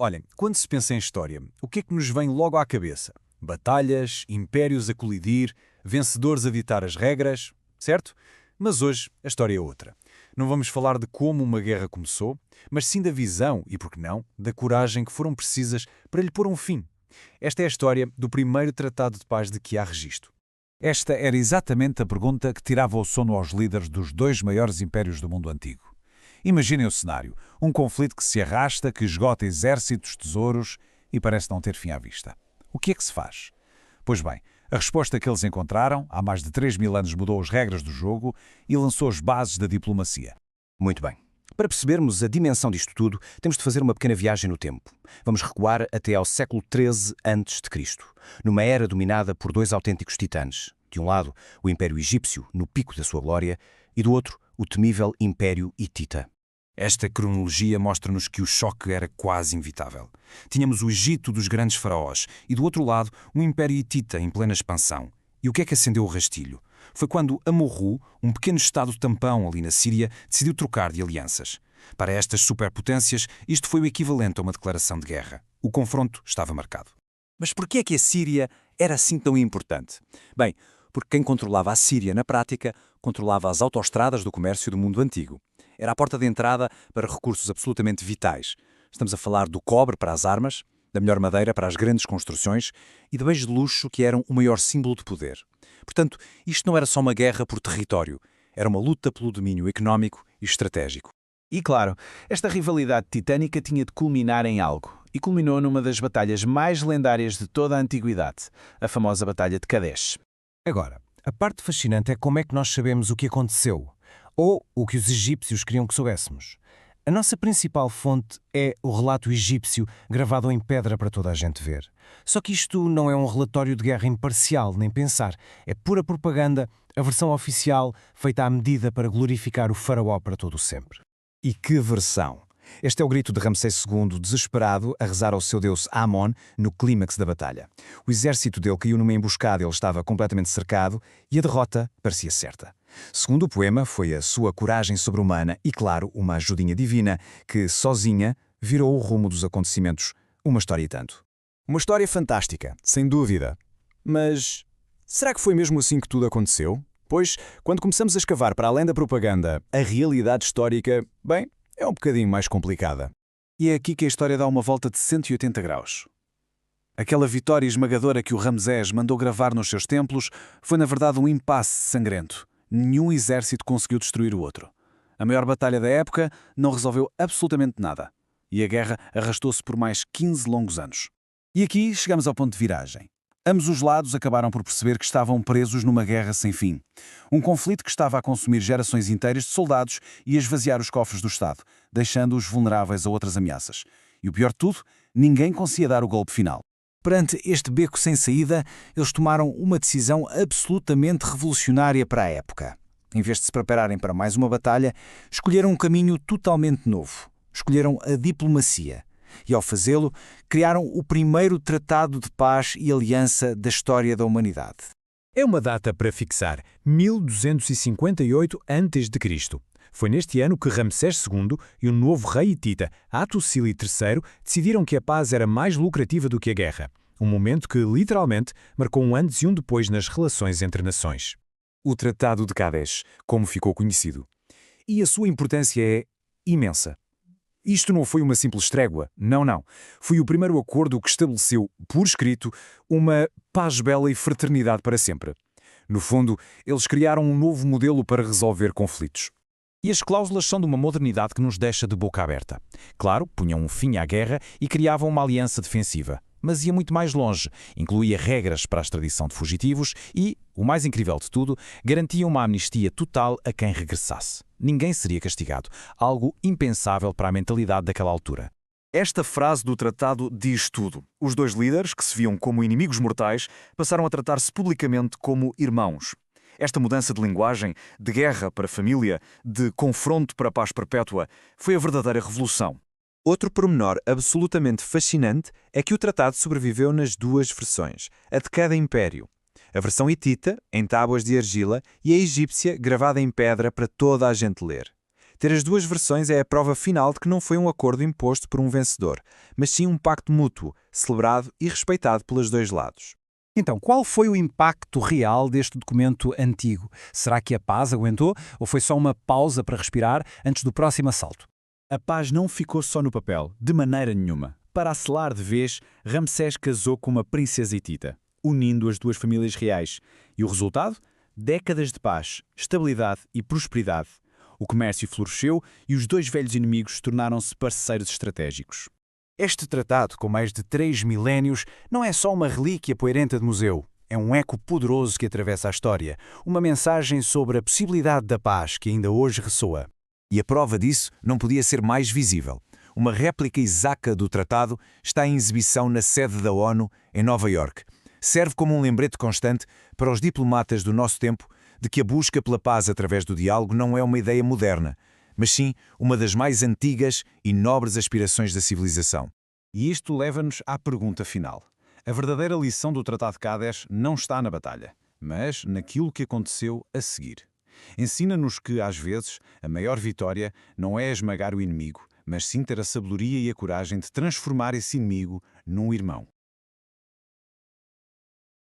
Olhem, quando se pensa em história, o que é que nos vem logo à cabeça? Batalhas, impérios a colidir, vencedores a ditar as regras, certo? Mas hoje a história é outra. Não vamos falar de como uma guerra começou, mas sim da visão e, por que não, da coragem que foram precisas para lhe pôr um fim. Esta é a história do primeiro tratado de paz de que há registro. Esta era exatamente a pergunta que tirava o sono aos líderes dos dois maiores impérios do mundo antigo. Imaginem o cenário, um conflito que se arrasta, que esgota exércitos, tesouros e parece não ter fim à vista. O que é que se faz? Pois bem, a resposta que eles encontraram, há mais de 3.000 anos mudou as regras do jogo e lançou as bases da diplomacia. Muito bem. Para percebermos a dimensão disto tudo, temos de fazer uma pequena viagem no tempo. Vamos recuar até ao século XIII a.C., numa era dominada por dois autênticos titanes. De um lado, o Império Egípcio, no pico da sua glória, e do outro, o temível Império Hitita. Esta cronologia mostra-nos que o choque era quase inevitável. Tínhamos o Egito dos grandes faraós e, do outro lado, um Império Hitita em plena expansão. E o que é que acendeu o rastilho? Foi quando Amurru, um pequeno estado tampão ali na Síria, decidiu trocar de alianças. Para estas superpotências, isto foi o equivalente a uma declaração de guerra. O confronto estava marcado. Mas porquê é que a Síria era assim tão importante? Bem, porque quem controlava a Síria na prática controlava as autoestradas do comércio do mundo antigo. Era a porta de entrada para recursos absolutamente vitais. Estamos a falar do cobre para as armas, da melhor madeira para as grandes construções e de bens de luxo que eram o maior símbolo de poder. Portanto, isto não era só uma guerra por território, era uma luta pelo domínio económico e estratégico. E claro, esta rivalidade titânica tinha de culminar em algo, e culminou numa das batalhas mais lendárias de toda a antiguidade, a famosa Batalha de Kadesh. Agora, a parte fascinante é como é que nós sabemos o que aconteceu, ou o que os egípcios queriam que soubéssemos. A nossa principal fonte é o relato egípcio gravado em pedra para toda a gente ver. Só que isto não é um relatório de guerra imparcial, nem pensar. É pura propaganda, a versão oficial feita à medida para glorificar o faraó para todo o sempre. E que versão! Este é o grito de Ramsés II, desesperado, a rezar ao seu deus Amon no clímax da batalha. O exército dele caiu numa emboscada, ele estava completamente cercado e a derrota parecia certa. Segundo o poema, foi a sua coragem sobre-humana e, claro, uma ajudinha divina que, sozinha, virou o rumo dos acontecimentos. Uma história e tanto. Uma história fantástica, sem dúvida. Mas será que foi mesmo assim que tudo aconteceu? Pois, quando começamos a escavar para além da propaganda, a realidade histórica, bem, é um bocadinho mais complicada. E é aqui que a história dá uma volta de 180 graus. Aquela vitória esmagadora que o Ramsés mandou gravar nos seus templos foi, na verdade, um impasse sangrento. Nenhum exército conseguiu destruir o outro. A maior batalha da época não resolveu absolutamente nada. E a guerra arrastou-se por mais 15 longos anos. E aqui chegamos ao ponto de viragem. Ambos os lados acabaram por perceber que estavam presos numa guerra sem fim. Um conflito que estava a consumir gerações inteiras de soldados e a esvaziar os cofres do Estado, deixando-os vulneráveis a outras ameaças. E o pior de tudo, ninguém conseguia dar o golpe final. Perante este beco sem saída, eles tomaram uma decisão absolutamente revolucionária para a época. Em vez de se prepararem para mais uma batalha, escolheram um caminho totalmente novo. Escolheram a diplomacia. E, ao fazê-lo, criaram o primeiro tratado de paz e aliança da história da humanidade. É uma data para fixar, 1258 a.C. Foi neste ano que Ramsés II e o novo rei hitita, Hattusili III, decidiram que a paz era mais lucrativa do que a guerra. Um momento que, literalmente, marcou um antes e um depois nas relações entre nações. O Tratado de Kadesh, como ficou conhecido. E a sua importância é imensa. Isto não foi uma simples trégua, não. Foi o primeiro acordo que estabeleceu, por escrito, uma paz bela e fraternidade para sempre. No fundo, eles criaram um novo modelo para resolver conflitos. E as cláusulas são de uma modernidade que nos deixa de boca aberta. Claro, punham um fim à guerra e criavam uma aliança defensiva. Mas ia muito mais longe, incluía regras para a extradição de fugitivos e, o mais incrível de tudo, garantia uma amnistia total a quem regressasse. Ninguém seria castigado, algo impensável para a mentalidade daquela altura. Esta frase do tratado diz tudo. Os dois líderes, que se viam como inimigos mortais, passaram a tratar-se publicamente como irmãos. Esta mudança de linguagem, de guerra para família, de confronto para paz perpétua, foi a verdadeira revolução. Outro pormenor absolutamente fascinante é que o tratado sobreviveu nas duas versões, a de cada império. A versão hitita, em tábuas de argila, e a egípcia, gravada em pedra para toda a gente ler. Ter as duas versões é a prova final de que não foi um acordo imposto por um vencedor, mas sim um pacto mútuo, celebrado e respeitado pelos dois lados. Então, qual foi o impacto real deste documento antigo? Será que a paz aguentou ou foi só uma pausa para respirar antes do próximo assalto? A paz não ficou só no papel, de maneira nenhuma. Para selar de vez, Ramsés casou com uma princesa hitita, unindo as duas famílias reais. E o resultado? Décadas de paz, estabilidade e prosperidade. O comércio floresceu e os dois velhos inimigos tornaram-se parceiros estratégicos. Este tratado, com mais de 3 milénios, não é só uma relíquia poeirenta de museu. É um eco poderoso que atravessa a história, uma mensagem sobre a possibilidade da paz que ainda hoje ressoa. E a prova disso não podia ser mais visível. Uma réplica exata do tratado está em exibição na sede da ONU, em Nova Iorque. Serve como um lembrete constante para os diplomatas do nosso tempo de que a busca pela paz através do diálogo não é uma ideia moderna, mas sim uma das mais antigas e nobres aspirações da civilização. E isto leva-nos à pergunta final. A verdadeira lição do Tratado de Cádiz não está na batalha, mas naquilo que aconteceu a seguir. Ensina-nos que, às vezes, a maior vitória não é esmagar o inimigo, mas sim ter a sabedoria e a coragem de transformar esse inimigo num irmão.